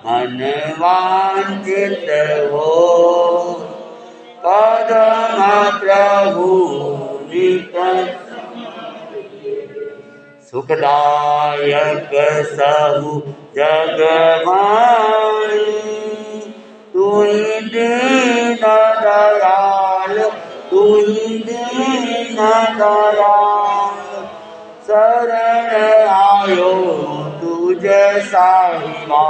मन वांछित हो। पदम प्रभु नित सुखदायक सहु जग माही। तुहि दीन दयाल, तुहि दीन दयाल, शरण आयो तुझ साहिबा।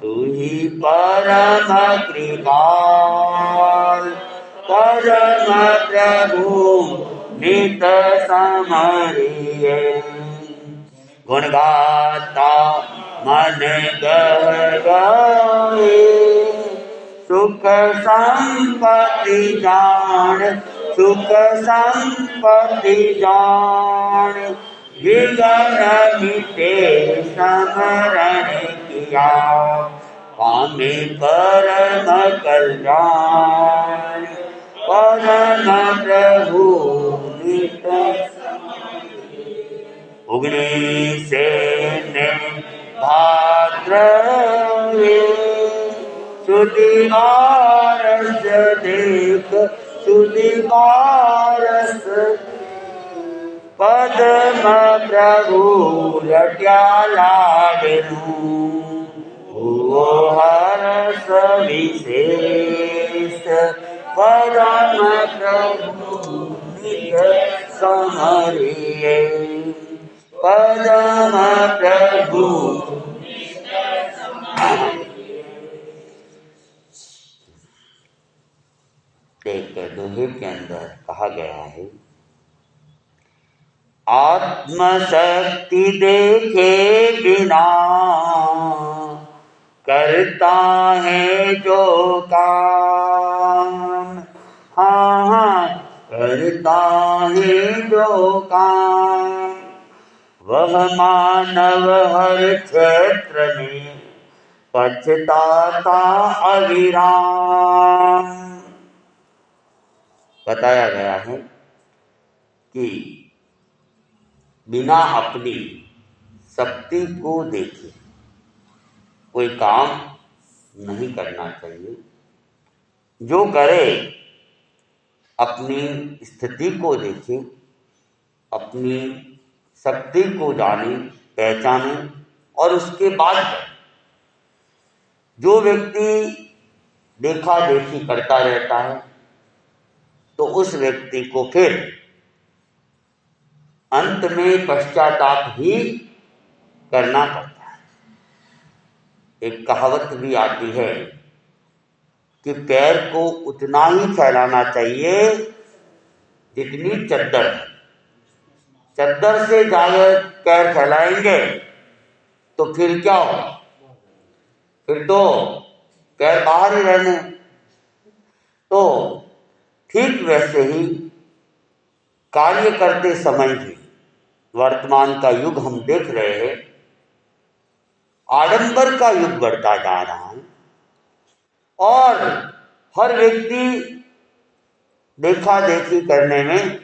तुहि परम कृपाल, परम प्रभु नित समरिये। गुण गाता मन गह गाए, सुख संपत्ति जान, सुख संपत्ति जान। विघ्न मिटे स्मरण किया, पामे परम कल्याण। परम प्रभु नित उगनी से भाद्रवे, सुदिवारस देख सुदिवारस। पद्म प्रभु रट्या लाडनु, ओ हरस विशेष। परम प्रभु नित समरिये, परम प्रभु। एक दोहे के अंदर कहा गया है, आत्मशक्ति देखे बिना करता है जो काम। हाँ हाँ, करता है जो काम। वह मानव हर क्षेत्र में पछताता अविराम। बताया गया है कि बिना अपनी शक्ति को देखे कोई काम नहीं करना चाहिए। जो करे अपनी स्थिति को देखे, अपनी शक्ति को जाने पहचाने और उसके बाद करे। जो व्यक्ति देखा देखी करता रहता है तो उस व्यक्ति को फिर अंत में पश्चाताप ही करना पड़ता है। एक कहावत भी आती है कि पैर को उतना ही फैलाना चाहिए जितनी चद्दर है। चद्दर से ज़्यादा पैर फैलाएंगे तो फिर क्या होगा? फिर तो पैर बाहर ही रहने। तो ठीक वैसे ही कार्य करते समय भी वर्तमान का युग हम देख रहे हैं, आडंबर का युग बढ़ता जा रहा है और हर व्यक्ति देखा देखी करने में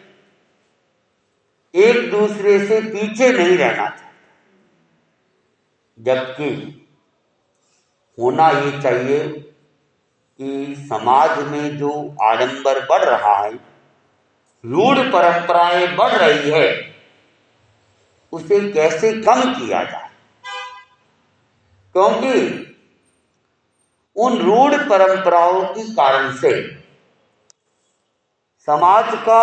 एक दूसरे से पीछे नहीं रहना चाहता। जबकि होना ये चाहिए कि समाज में जो आडंबर बढ़ रहा है, रूढ़ परंपराएं बढ़ रही है, उसे कैसे कम किया जाए। क्योंकि उन रूढ़ परंपराओं के कारण से समाज का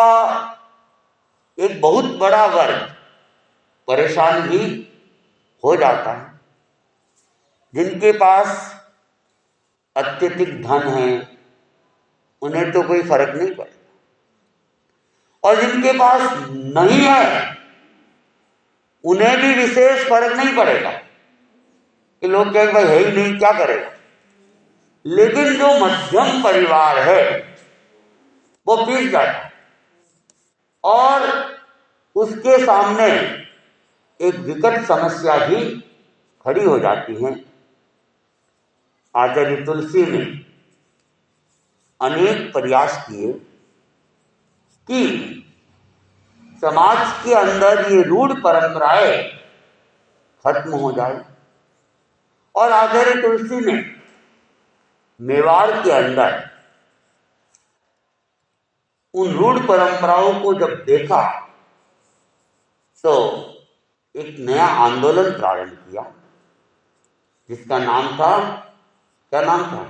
एक बहुत बड़ा वर्ग परेशान भी हो जाता है। जिनके पास अत्यधिक धन है उन्हें तो कोई फर्क नहीं पड़ता, और जिनके पास नहीं है उन्हें भी विशेष फर्क नहीं पड़ेगा कि लोग कहेंगे भाई है ही नहीं, क्या करेगा। लेकिन जो मध्यम परिवार है वो पिस जाता है और उसके सामने एक विकट समस्या भी खड़ी हो जाती है। आचार्य तुलसी ने अनेक प्रयास किए कि समाज के अंदर ये रूढ़ परंपराएं खत्म हो जाए और आचार्य तुलसी ने मेवाड़ के अंदर उन रूढ़ परंपराओं को जब देखा तो एक नया आंदोलन प्रारंभ किया, जिसका नाम था, क्या नाम था?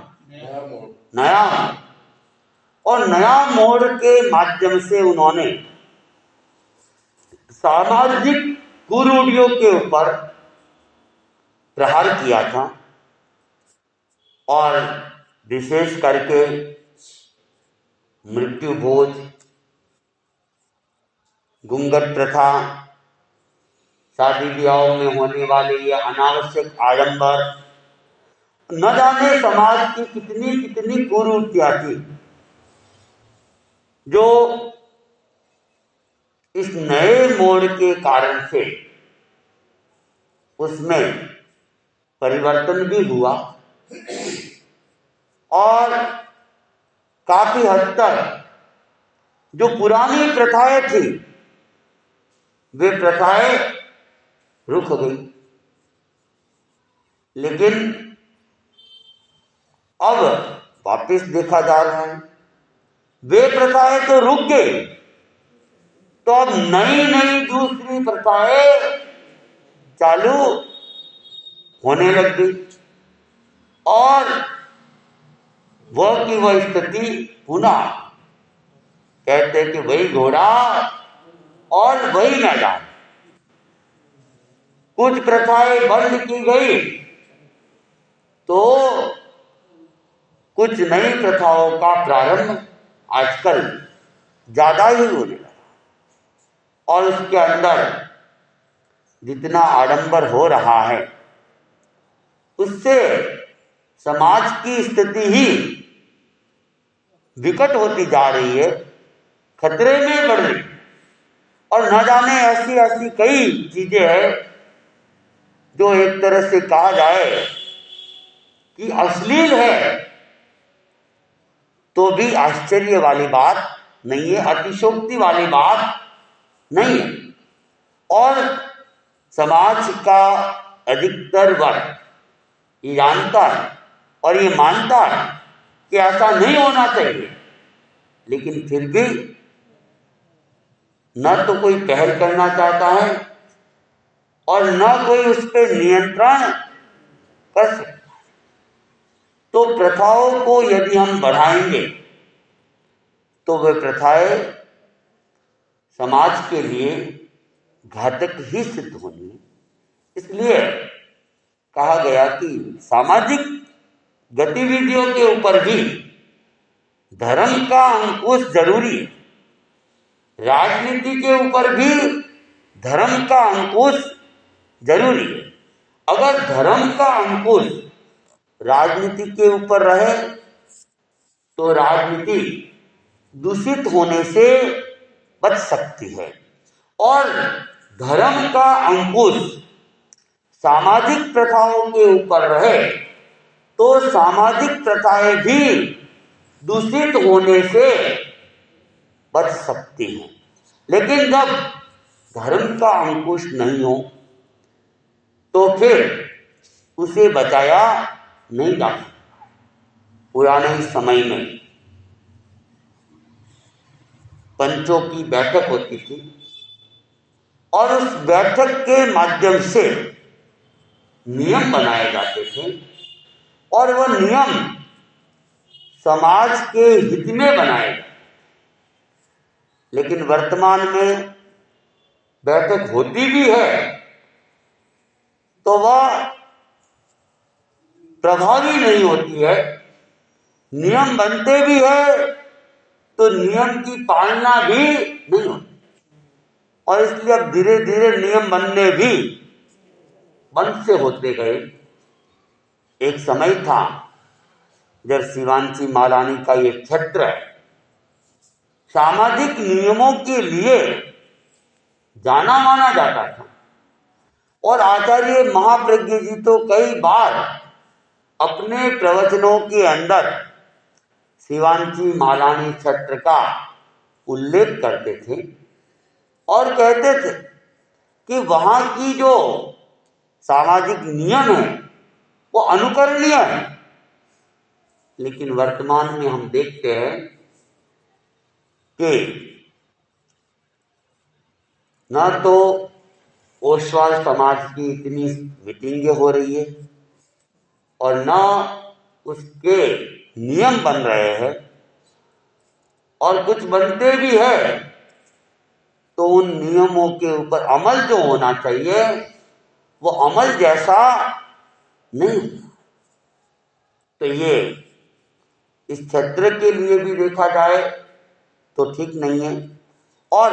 नया मोड़। और नया मोड़ के माध्यम से उन्होंने सामाजिक कुरूढ़ियों के ऊपर प्रहार किया था और विशेष करके मृत्यु भोज, घूंघट प्रथा, शादी ब्याहों में होने वाले ये अनावश्यक आडंबर, न जाने समाज की कितनी कितनी कुरीतियां थी जो इस नए मोड़ के कारण से उसमें परिवर्तन भी हुआ और काफी हद तक जो पुरानी प्रथाएं थी वे प्रथाएं रुक गई। लेकिन अब वापस देखा जा रहा है वे प्रथाएं तो रुक गई, तो अब नई नई दूसरी प्रथाएं चालू होने लग गई और वह की वह स्थिति पुनः कहते कि वही घोड़ा और वही मैदान। कुछ प्रथाएं बंद की गई तो कुछ नई प्रथाओं का प्रारंभ आजकल ज्यादा ही होने लगा और उसके अंदर जितना आडंबर हो रहा है उससे समाज की स्थिति ही विकट होती जा रही है, खतरे में बढ़ रही और न जाने ऐसी ऐसी कई चीजें हैं जो एक तरह से कहा जाए कि अश्लील है तो भी आश्चर्य वाली बात नहीं है, अतिशयोक्ति वाली बात नहीं है। और समाज का अधिकतर वर्ग ये जानता है और ये मानता है कि ऐसा नहीं होना चाहिए, लेकिन फिर भी न तो कोई पहल करना चाहता है और न कोई उस पर नियंत्रण कर सकता। तो प्रथाओं को यदि हम बढ़ाएंगे तो वे प्रथाएं समाज के लिए घातक ही सिद्ध होनी है। इसलिए कहा गया कि सामाजिक गतिविधियों के ऊपर भी धर्म का अंकुश जरूरी है, राजनीति के ऊपर भी धर्म का अंकुश जरूरी है। अगर धर्म का अंकुश राजनीति के ऊपर रहे तो राजनीति दूषित होने से बच सकती है और धर्म का अंकुश सामाजिक प्रथाओं के ऊपर रहे तो सामाजिक प्रथाएं भी दूषित होने से बच सकती हैं। लेकिन जब धर्म का अंकुश नहीं हो तो फिर उसे बचाया नहीं जा सकता। पुराने समय में पंचों की बैठक होती थी और उस बैठक के माध्यम से नियम बनाए जाते थे और वह नियम समाज के हित में बनाए जाते। लेकिन वर्तमान में बैठक होती भी है तो वह प्रभावी नहीं होती है, नियम बनते भी है तो नियम की पालना भी नहीं होती और इसलिए अब धीरे धीरे नियम बनने भी बंद से होते गए। एक समय था जब शिवांशी मालानी का ये क्षेत्र सामाजिक नियमों के लिए जाना माना जाता था और आचार्य महाप्रज्ञ जी तो कई बार अपने प्रवचनों के अंदर शिवांशी मालानी क्षेत्र का उल्लेख करते थे और कहते थे कि वहां की जो सामाजिक नियम है वो अनुकरणीय है। लेकिन वर्तमान में हम देखते हैं कि न तो ओसवाल समाज की इतनी मीटिंगें हो रही है और न उसके नियम बन रहे हैं, और कुछ बनते भी है तो उन नियमों के ऊपर अमल जो होना चाहिए वो अमल जैसा नहीं होता। तो ये इस क्षेत्र के लिए भी देखा जाए तो ठीक नहीं है, और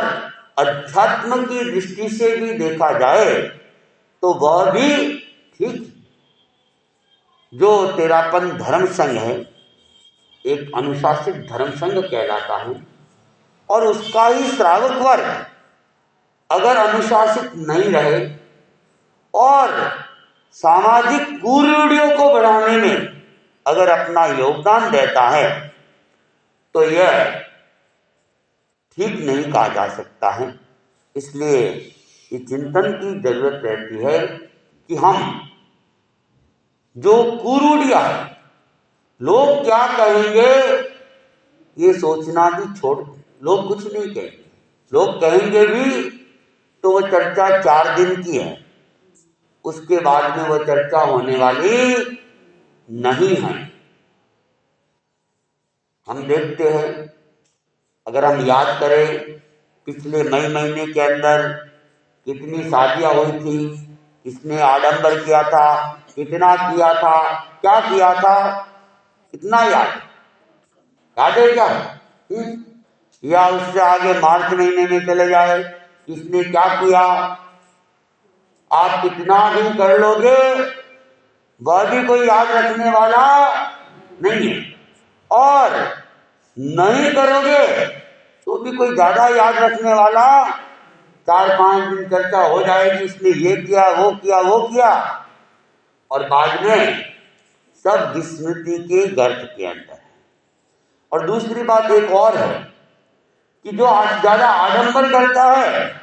अध्यात्म की दृष्टि से भी देखा जाए तो वह भी ठीक। जो तेरापन धर्म संघ है एक अनुशासित धर्म संघ कहलाता है, और उसका ही श्रावक वर्ग अगर अनुशासित नहीं रहे और सामाजिक कुरीतियों को बढ़ाने में अगर अपना योगदान देता है तो यह ठीक नहीं कहा जा सकता है। इसलिए ये चिंतन की जरूरत रहती है कि हम जो कुरीतियां है, लोग क्या कहेंगे ये सोचना भी छोड़ दें। लोग कुछ नहीं कहेंगे, लोग कहेंगे भी तो वो चर्चा 4 दिन की है, उसके बाद में वो चर्चा होने वाली नहीं है। हम देखते हैं, अगर हम याद करें पिछले मई महीने के अंदर कितनी शादियां हुई थी, किसने आडंबर किया था, कितना किया था, क्या किया था, कितना याद है क्या? या उससे आगे मार्च महीने में चले जाए, किसने क्या किया, आप कितना भी कर लोगे वह भी कोई याद रखने वाला नहीं है, और नहीं करोगे तो भी कोई ज्यादा याद रखने वाला 4-5 दिन चर्चा हो जाएगी, इसने ये किया वो किया वो किया, और बाद में सब विस्मृति के गर्त के अंदर है। और दूसरी बात एक और है कि जो ज्यादा आडंबर करता है,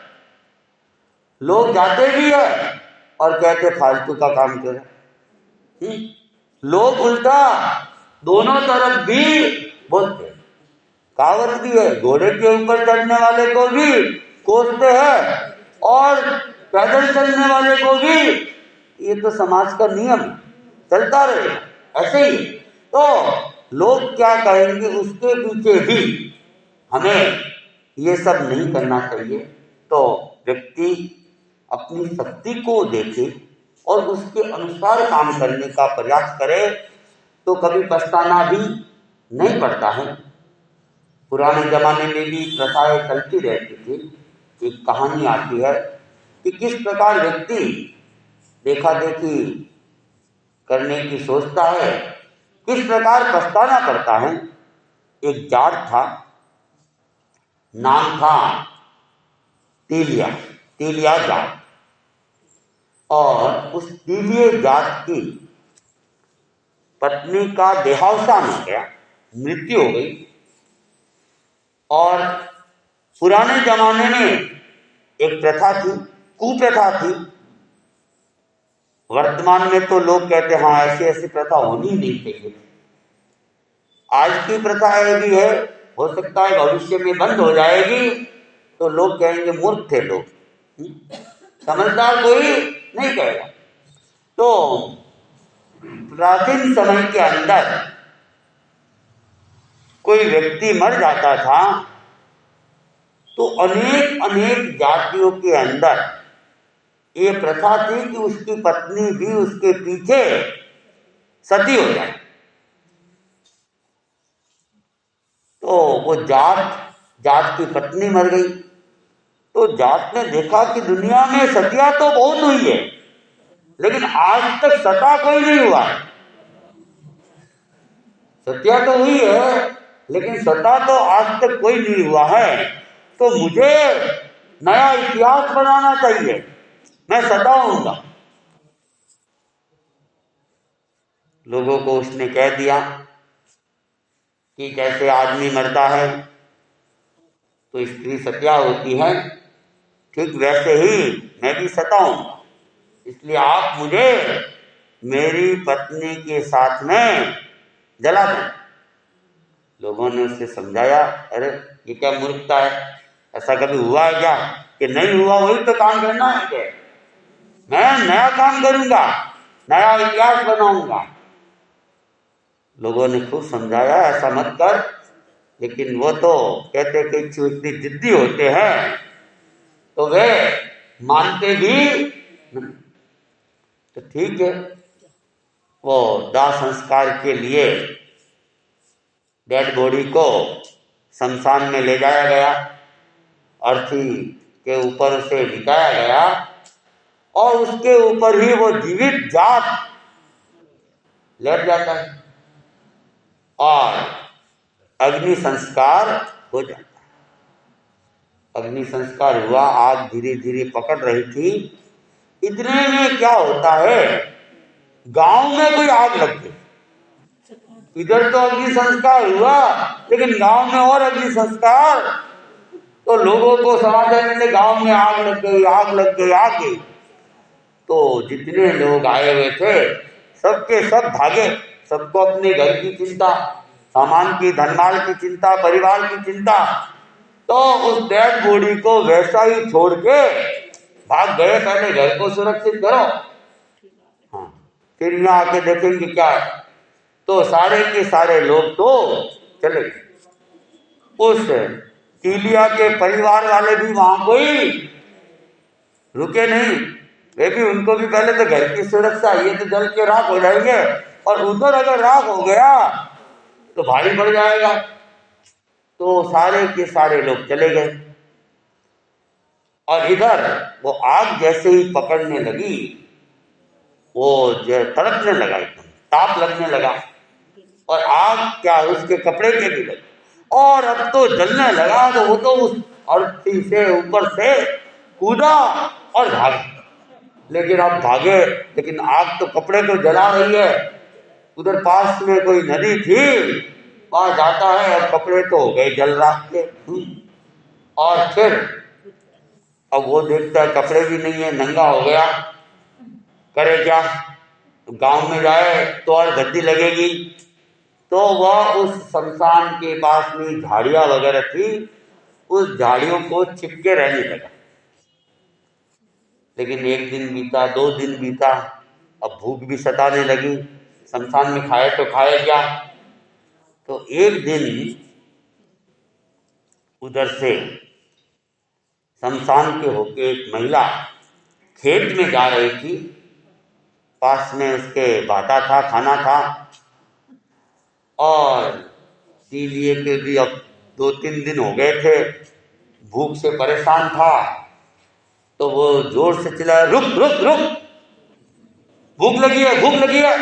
लोग जाते भी है और कहते फालतू का काम करे। लोग उल्टा दोनों तरफ भी बोलते, कहावत भी है, घोड़े के ऊपर चढ़ने वाले को भी कोसते हैं और पैदल चलने वाले को भी। ये तो समाज का नियम चलता रहेगा ऐसे ही। तो लोग क्या कहेंगे उसके पीछे भी हमें ये सब नहीं करना चाहिए। तो व्यक्ति अपनी शक्ति को देखे और उसके अनुसार काम करने का प्रयास करे तो कभी पछताना भी नहीं पड़ता है। पुराने जमाने में भी प्रथाएं चलती रहती थी। एक कहानी आती है कि किस प्रकार व्यक्ति देखा देखी करने की सोचता है, किस प्रकार पछताना पड़ता है। एक जाट था, नाम था तीलिया जाट, और उस तीलिये जाट की पत्नी का देहावसान हो गया, मृत्यु हो गई। और पुराने जमाने में एक प्रथा थी, कुप्रथा थी। वर्तमान में तो लोग कहते हाँ ऐसी ऐसी प्रथा होनी नहीं चाहिए। आज की प्रथा ये भी है, हो सकता है भविष्य में बंद हो जाएगी तो लोग कहेंगे मूर्ख थे लोग, समझदार कोई नहीं कहेगा। तो प्राचीन समय के अंदर कोई व्यक्ति मर जाता था तो अनेक अनेक जातियों के अंदर ये प्रथा थी कि उसकी पत्नी भी उसके पीछे सती हो जाए। तो वो जाट की पत्नी मर गई तो जाट ने देखा कि दुनिया में सतियां तो बहुत हुई है लेकिन आज तक सता कोई नहीं हुआ। सत्या तो हुई है लेकिन सता तो आज तक कोई नहीं हुआ है, तो मुझे नया इतिहास बनाना चाहिए, मैं सताऊंगा। लोगों को उसने कह दिया कि जैसे आदमी मरता है तो स्त्री सत्या होती है, ठीक वैसे ही मैं भी सताऊंगा, इसलिए आप मुझे मेरी पत्नी के साथ में जला दें। लोगों ने उससे समझाया, अरे ये क्या मूर्खता है, ऐसा कभी हुआ है क्या? कि नहीं हुआ, वही तो काम करना है क्या? मैं नया काम करूंगा, नया इतिहास बनाऊंगा। लोगों ने खूब समझाया, ऐसा मत कर, लेकिन वो तो कहते कि इतनी जिद्दी होते हैं तो वे मानते भी नहीं। तो ठीक है, वो दाह संस्कार के लिए डेड बॉडी को शमशान में ले जाया गया, अर्थी के ऊपर उसे लिटाया गया और उसके ऊपर ही वो जीवित जात लेट जाता है और अग्नि संस्कार हो जाता है। अग्नि संस्कार हुआ, आग धीरे धीरे पकड़ रही थी। इतने में क्या होता है, गांव में कोई आग लग गई। इधर तो अग्नि संस्कार हुआ, लेकिन गांव में और अग्नि संस्कार। तो लोगों को समाचार मिले, गांव में आग लग गई, आग लग गई, आग गई। तो जितने लोग आए हुए थे सबके सब भागे। सबको अपने घर की चिंता, सामान की, धनमाल की चिंता, परिवार की चिंता। तो उस डेड बॉडी को वैसा ही छोड़ के भाग गए। पहले घर को सुरक्षित करो, हाँ, फिर यहाँ आके देखेंगे क्या है। तो सारे के सारे लोग तो चले गए। उस तीलिया के परिवार वाले भी वहां कोई रुके नहीं। वे भी, उनको भी पहले तो घर की सुरक्षा, ये तो जल के राख हो जाएंगे, और उधर अगर राख हो गया तो भारी पड़ जाएगा। तो सारे के सारे लोग चले गए। और इधर वो आग जैसे ही पकड़ने लगी, वो जो तड़पने लगा, एकदम ताप लगने लगा, और आग क्या उसके कपड़े के भी लगी, और अब तो जलने लगा। तो वो तो उस अर्थी से ऊपर से कूदा और भागा। लेकिन अब भागे, लेकिन आग तो कपड़े को जला रही है। उधर पास में कोई नदी थी, वहां जाता है, और कपड़े तो हो गए जल राख के। और फिर अब वो देखता है कपड़े भी नहीं है, नंगा हो गया, करे क्या? गांव में जाए तो और गद्दी लगेगी। तो वह उस शमशान के पास में झाड़ियां वगैरह थी, उस झाड़ियों को चिपके रहने लगा। लेकिन एक दिन बीता, 2 दिन बीता, अब भूख भी सताने लगी। शमशान में खाए तो खाए क्या? तो एक दिन उधर से शमशान के होके एक महिला खेत में जा रही थी। पास में उसके बाटा था, खाना था, और तीलिए के भी अब 2-3 दिन हो गए थे, भूख से परेशान था। तो वो जोर से चिल्लाया, रुक रुक रुक, भूख लगी है, भूख लगी है।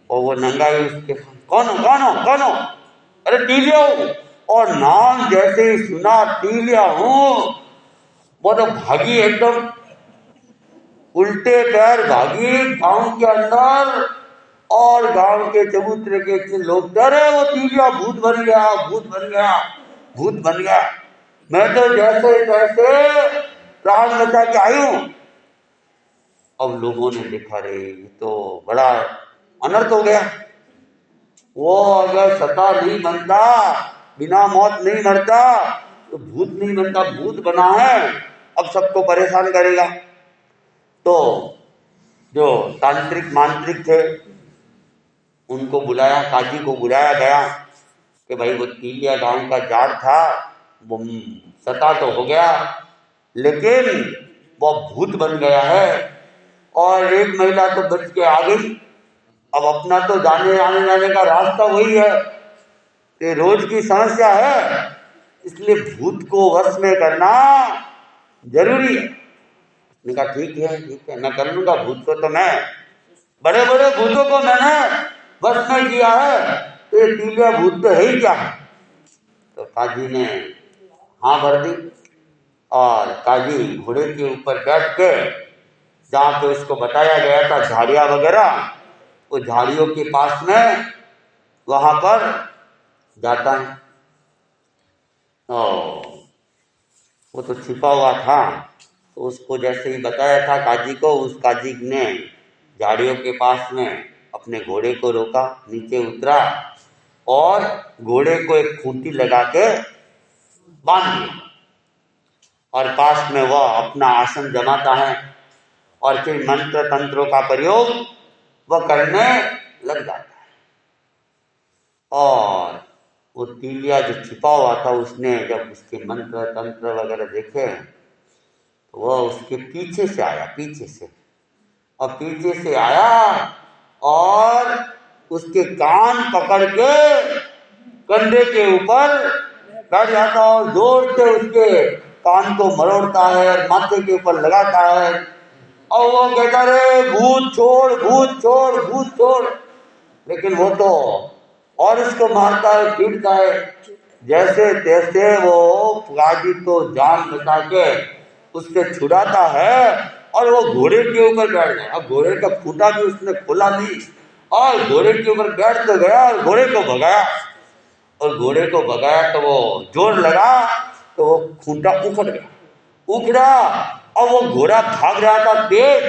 और वो नंगा ही उसके, कौन हो कौन हो कौन हो? अरे तीलिया हूं। और नाम जैसे ही सुना, तीलिया हूं, वो तो भागी, एकदम उल्टे पैर भागी गांव के अंदर। और गांव के चबूतरे के लोग डरे, वो तीलिया भूत बन गया, भूत बन गया, भूत बन गया। मैं तो जैसे तैसे प्राण बचा के आई हूं। अब लोगों ने देखा, रे ये तो बड़ा अनर्थ हो गया। वो अगर सता नहीं बनता, बिना मौत नहीं मरता, तो भूत नहीं बनता, भूत बना है, अब सबको परेशान करेगा। तो जो तांत्रिक मांत्रिक थे उनको बुलाया, काजी को बुलाया गया कि भाई वो तीलिया गांव का जाट था, वो सता तो हो गया, लेकिन वो भूत बन गया है। और एक महिला तो बच के आ गई। अब अपना तो आने जाने का रास्ता वही है, ये रोज की समस्या है, इसलिए भूत को वश में करना जरूरी है। उसने कहा ठीक है, मैं कर लूंगा भूत को। तो मैं बड़े बड़े भूतों को मैंने वश में किया है, तो ये तीलिया भूत तो है ही क्या? तो काजी ने हाँ भर दी, और काजी घोड़े के ऊपर बैठ के जहाँ पे उसको बताया गया था झाड़ियाँ वगैरह, वो झाड़ियों के पास में वहां पर जाता है। वो तो छिपा हुआ था, तो उसको जैसे ही बताया था काजी को, उस काजी ने झाड़ियों के पास में अपने घोड़े को रोका, नीचे उतरा और घोड़े को एक खूंटी लगा के बांध दिया और पास में वह अपना आसन जमाता है और फिर मंत्र तंत्रों का प्रयोग वह करने लग जाता है। और वो तीलिया जो छिपा हुआ था, उसने जब उसके मंत्र तंत्र वगैरह देखे तो वह उसके पीछे से आया, पीछे से आया और उसके कान पकड़ के कंधे के ऊपर बैठ जाता और जोर से उसके कान को मरोड़ता है और माथे के ऊपर लगाता है और वो कहता रहे भूत छोड़, भूत छोड़, भूत छोड़। लेकिन वो तो और उसको मारता है, पीटता है। जैसे तैसे वो गाजी तो जान बचा के उससे छुड़ाता है और वो घोड़े के ऊपर बैठ गया। अब घोड़े का खूंटा भी उसने खोला नहीं और घोड़े के ऊपर बैठ तो गया और घोड़े को भगाया तो वो जोर लगा तो वो खूंटा उखड़ा और वो घोड़ा भाग रहा था तेज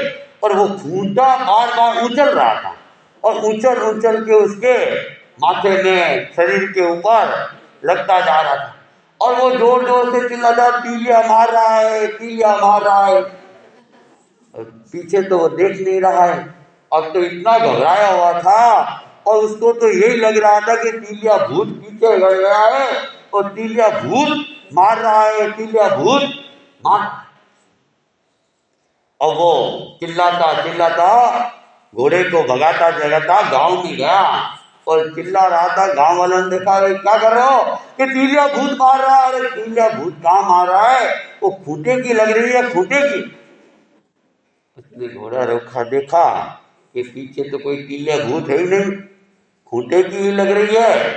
और वो खूंटा बार बार उछल रहा था और उछल के उसके माथे में, शरीर के ऊपर लगता जा रहा था और वो जोर जोर से चिल्लाता, तीलिया मार रहा है, तीलिया मार रहा है। और पीछे तो वो देख नहीं रहा है। अब तो इतना घबराया हुआ था और उसको तो यही लग रहा था कि तीलिया भूत पीछे गया है और तीलिया भूत मार रहा है, तीलिया भूत मार। और वो चिल्लाता घोड़े को भगाता गांव में गया और चिल्ला रहा था। गांव वालों ने देखा, क्या कर रहे हो? कि तीलिया भूत मार रहा है। अरे तीलिया भूत कहाँ मार रहा है? वो खूंटे की लग रही है, खूंटे की। उसने घोड़ा रोका, देखा कि पीछे तो कोई तीलिया भूत है ही नहीं, खूंटे की ही लग रही है।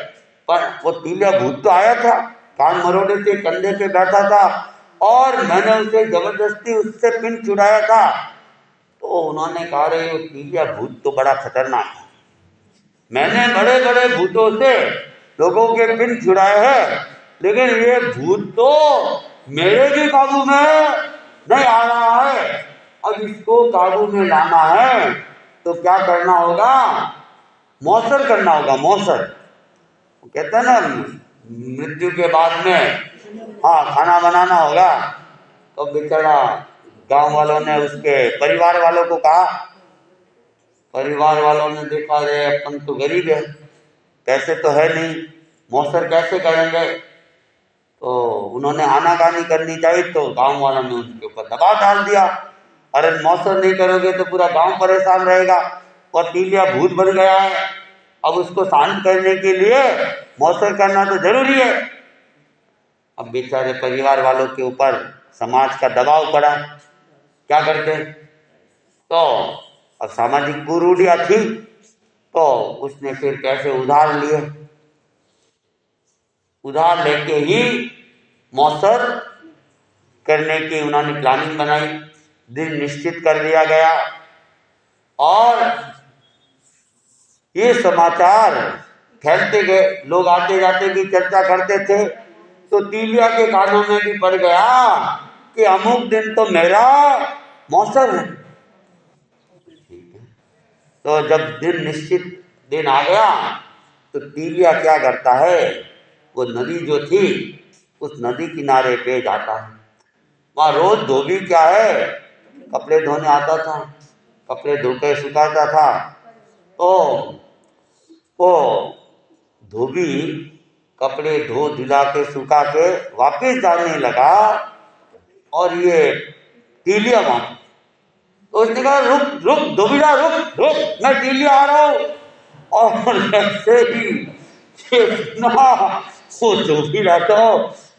पर वो तीलिया भूत तो आया था, कान मरोड़े से कंधे पे बैठा था और मैंने उसे जबरदस्ती उससे पिन छुड़ाया था। तो उन्होंने कहा, रे वो तीलिया भूत तो बड़ा खतरनाक है। मैंने बड़े बड़े भूतों से लोगों के पिन छुड़ाए हैं, लेकिन ये भूत तो मेरे भी काबू में नहीं आ रहा है। अब इसको काबू में लाना है तो क्या करना होगा? मौसर करना होगा, मौसर। कहते हैं ना, मृत्यु के बाद में खाना बनाना होगा। तो बेचारा गांव वालों ने उसके परिवार वालों को कहा। परिवार वालों ने देखा, रे अपन तो गरीब है, पैसे तो है नहीं, मौसर कैसे करेंगे? तो उन्होंने आनाकानी करनी चाहिए, तो गांव वालों ने उसके ऊपर दबाव डाल दिया। अरे मौसर नहीं करोगे तो पूरा गांव परेशान रहेगा और तीलिया भूत बन गया है, अब उसको शांत करने के लिए मौसर करना तो जरूरी है। अब बेचारे परिवार वालों के ऊपर समाज का दबाव पड़ा, क्या करते? तो अब सामाजिक कुरूढ़ियां थी, तो उसने फिर पैसे उधार लिए, उधार लेके ही मौसर करने की उन्होंने प्लानिंग बनाई। दिन निश्चित कर दिया गया और ये समाचार फैलते गए, लोग आते जाते भी चर्चा करते थे। तो तीलिया के कानों में भी पड़ गया कि अमुक दिन तो मेरा मौसर है। तो जब दिन निश्चित दिन आ गया तो तीलिया क्या करता है, वो नदी जो थी उस नदी किनारे पे जाता है। वहाँ रोज धोबी क्या है, कपड़े धोने आता था, कपड़े धो के सुखाता था। तो वो धोबी कपड़े धो दिला के सुखा के वापस जाने लगा और ये तीलिया वहां। तो उसने कहा, रुक धोबीला, रुक, मैं तीलिया आ रहा हूँ। और ऐसे ही वो धोबीला तो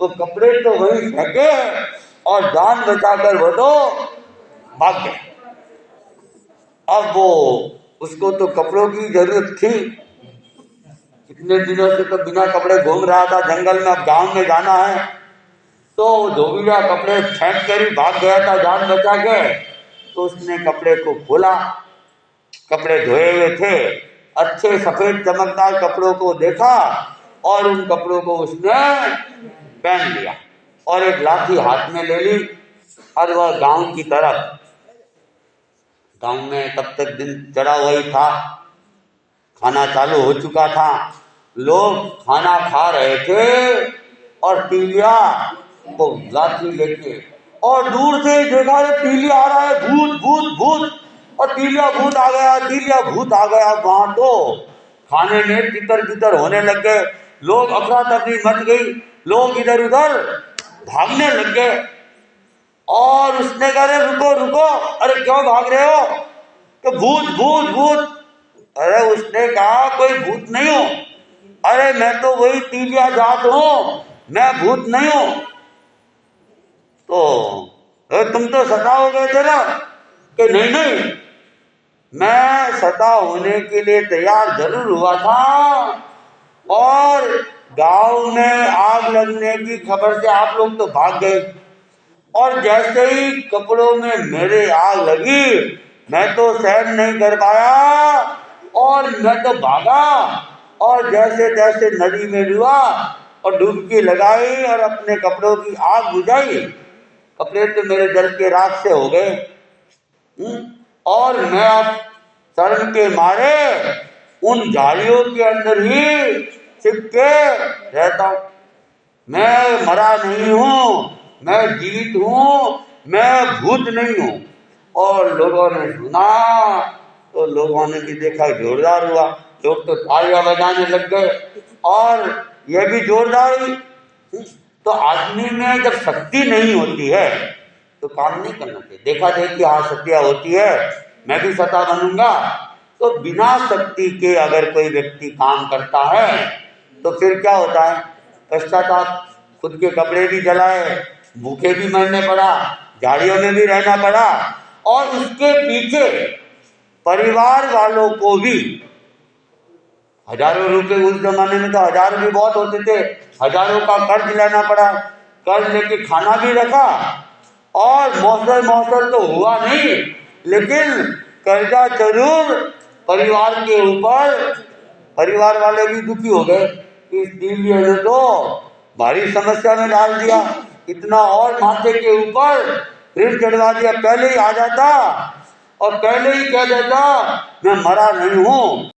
वो कपड़े तो वही फेंके और जान बचाकर वो तो भाग गया। अब वो उसको तो कपड़ों की जरूरत थी, इतने दिनों से तो बिना कपड़े घूम रहा था जंगल में, अब गांव में जाना है। तो धोबिया कपड़े फेंक कर ही भाग गया था जान बचा के। तो उसने कपड़े को खोला, कपड़े धोए हुए थे, अच्छे सफेद चमकदार कपड़ों को देखा और उन कपड़ों को उसने पहन लिया और एक लाठी हाथ में ले ली और वह गांव की तरफ गाँव में तब तक दिन चढ़ा हुआ ही था, खाना चालू हो चुका था, लोग खाना खा रहे थे और तीलिया को लाठी लेके, और दूर से देखा तीलिया आ रहा है, भूत भूत भूत, और तीलिया भूत आ गया, तीलिया भूत आ गया। वहां तो खाने में तितर बितर होने लग गए, लोग अफरा तफरी मच गई, लोग इधर उधर भागने लग गए। और उसने कहा रुको रुको, अरे क्यों भाग रहे हो? तो भूत भूत भूत। अरे उसने कहा कोई भूत नहीं हो, अरे मैं तो वही तीलिया जात हूं, मैं भूत नहीं हूं। तो तुम तो सता हो गए थे ना? कि नहीं नहीं, मैं सता होने के लिए तैयार जरूर हुआ था, और गांव में आग लगने की खबर से आप लोग तो भाग गए, और जैसे ही कपड़ों में मेरे आग लगी, मैं तो सहन नहीं कर पाया और मैं तो भागा, और जैसे तैसे नदी में डूबा और डुबकी लगाई और अपने कपड़ों की आग बुझाई। कपड़े तो मेरे जल के राख से हो गए, और मैं अब शर्म के मारे उन झाड़ियों के अंदर ही छिप के रहता हूं। मैं मरा नहीं हूं, मैं जीवित हूं, मैं भूत नहीं हूं। और लोगों ने सुना तो लोगों ने भी देखा, जोरदार हुआ, लोग तो तालियां बजाने लग गए, और यह भी जोरदार हुई। तो आदमी में जब शक्ति नहीं होती है तो काम नहीं करना चाहिए। देखा देखी हाँ सत्या होती है, मैं भी सता बनूंगा, तो बिना शक्ति के अगर कोई व्यक्ति काम करता है तो फिर क्या होता है? पश्चाताप, खुद के कपड़े भी जलाए, भूखे भी मरने पड़ा, झाड़ियों में भी रहना पड़ा, और उसके पीछे परिवार वालों को भी हजारों रुपए, उस जमाने में तो हजार भी बहुत होते थे, हजारों का कर्ज लेना पड़ा, कर्ज लेके खाना भी रखा, और मौसर तो हुआ नहीं, लेकिन कर्जा जरूर परिवार के ऊपर। परिवार वाले भी दुखी हो गए, इस तीलिया ने तो भारी समस्या में डाल दिया, इतना और माथे के ऊपर ऋण चढ़वा दिया। पहले ही आ जाता और पहले ही कह देता मैं मरा नहीं हूं,